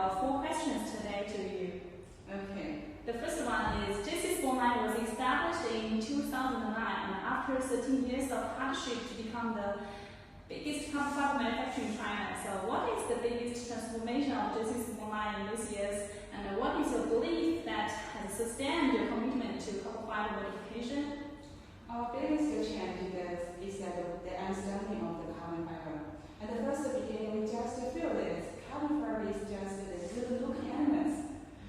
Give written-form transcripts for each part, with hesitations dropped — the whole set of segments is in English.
have 4 questions today to you. Okay. The first one is, JCSPORTLINE was established in 2009 and after 13 years of hardship to become the biggest fiber manufacturer in China. So what is the biggest transformation of JCSPORTLINE in these years, and what is your belief that has sustained your commitment to carbon fiber modification? Our biggest change is that the understanding of the carbon fiber. At the first beginning, we just feel that carbon fiber is just the good-looking elements.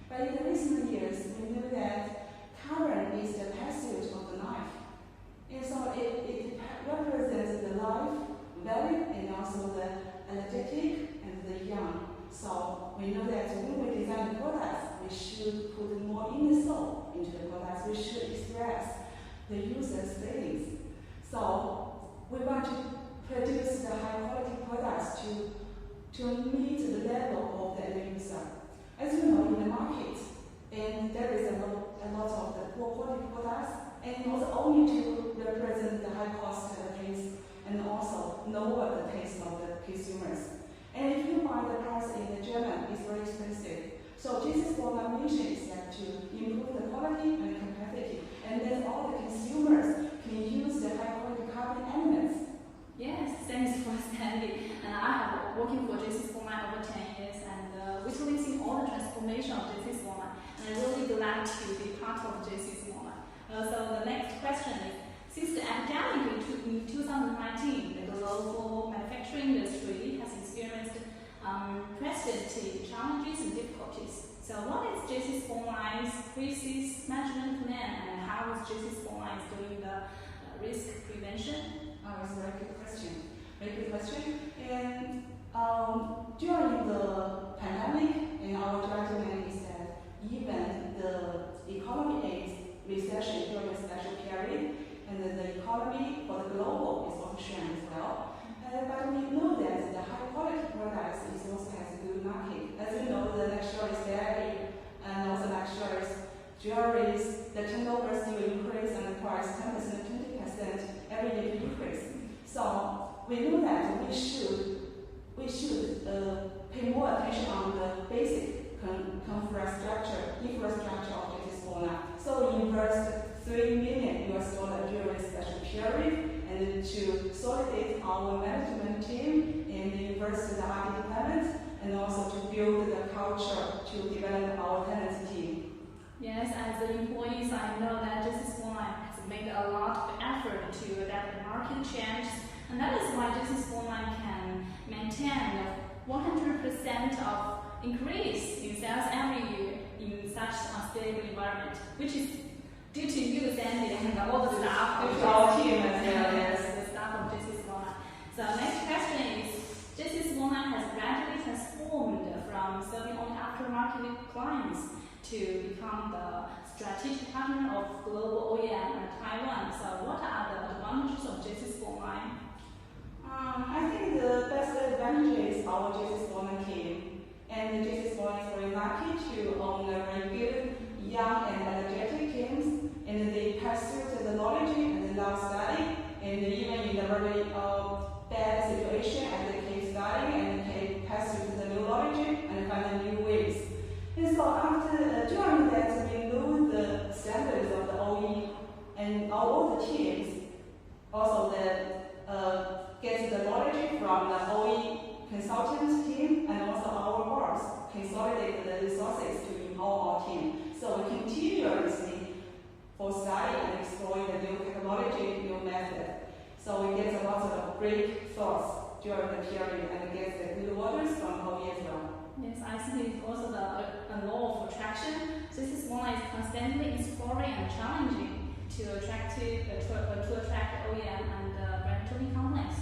But in the recent years, we knew that carbon is the passage of the life. And so it represents the life, value, and also the energetic and the young. So we know that when we design products, we should put more inner soul into the products. We should express the user's feelings. So we want to produce the high-quality products to meet the level of the end user. As you know, in the market, and there is a lot of the poor quality products, and also only to represent the high cost taste and also lower the taste of the consumers. And if you buy the price in Germany, it's very expensive. So JCSPORTLINE mission is that to improve the quality and capacity, and then all the consumers can use the high quality carbon elements. Yes, thanks for understanding. And I have working for JCSPORTLINE over 10 years and witnessing all the transformation of JCSPORTLINE. And I'm really glad to be part of JCSPORTLINE. So the next question is, since the epidemic in 2019, the global manufacturing industry has experienced unprecedented challenges and difficulties. So what is JCSPORTLINE's crisis management plan, and how is JCSPORTLINE doing the risk prevention? It's a very good question. Very good question. And during the pandemic, and our judgment is that even the economy is recession during a special period, and the economy for the global is also showing as well. But we know that the high quality products is also has a good market. As you know, the luxurious dairy and also luxurious jewelries, the turnover still increase and the price 10%, 20% every year increase. So we know that we should pay more attention on the basic infrastructure of JCSPORTLINE. So we invest $3 million during a special period, and to consolidate our management team and invest the R&D department, and also to build the culture to develop our talent team. Yes, as the employees, I know that JCSPORTLINE has made a lot of effort to adapt the market change, and that is why JCSPORTLINE can maintain 100% of increase in sales every year in such a stable environment, which is due to you, Sandy, and all the staff of our team as well. Yes, the staff of JCSPORTLINE. So next question is, JCSPORTLINE has gradually transformed from serving only aftermarket clients to become the strategic partner of global OEM and TIER1. So what are the advantages of JCSPORTLINE? I think the best advantage is our JCSPORTLINE team. And JCSPORTLINE is very lucky to own a very good, young and energetic teams, and they pass through the knowledge and they love study, and even in a very bad situation and they keep studying and they pass through the new knowledge and find new ways. And so after during that, we know the standards of the OE, and all the teams also get the knowledge from the OE consultant team, and also our boards consolidate the resources to empower our team. So we continuously for study and explore the new technology, new method. So we get a lot of great thoughts during the period and get the good orders from OE as well. Yes, I think it's also the law of attraction. JCSPORTLINE is constantly exploring and challenging to attract OEM and brand tuning companies.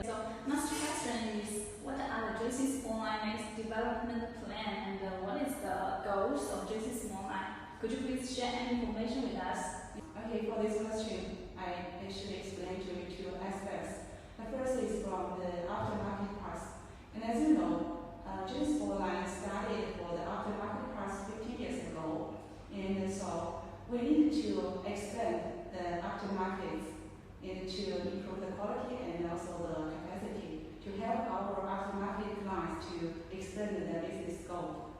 So next question is, what are the JCSPORTLINE next development plan, and what is the goals of JCSPORTLINE? Could you please share any information with us? Okay, for this question, I should explain to you 2 aspects. The first is from the aftermarket parts. And as you know, JCSPORTLINE started for the aftermarket parts 15 years ago. And so we need to expand the aftermarket and to improve the quality and also the capacity to help our aftermarket clients to extend their business scope.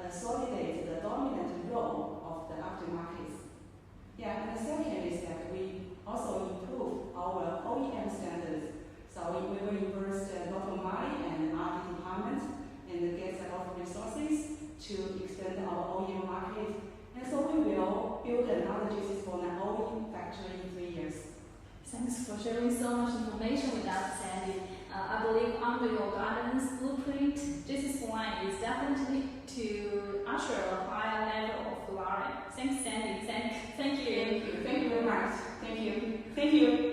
consolidate the dominant role of the aftermarket. Yeah, and the second is that we also improve our OEM standards. So we will invest a lot of money and R&D department and get a lot of resources to extend our OEM market. And so we will build another JCSPORTLINE OEM factory in 3 years. Thanks for sharing so much information with us, Sandy. I believe under your guidance blueprint, JCSPORTLINE is definitely to usher a higher level of glory. Thanks, Sandy. Thank you. Thank you very much. Thank you.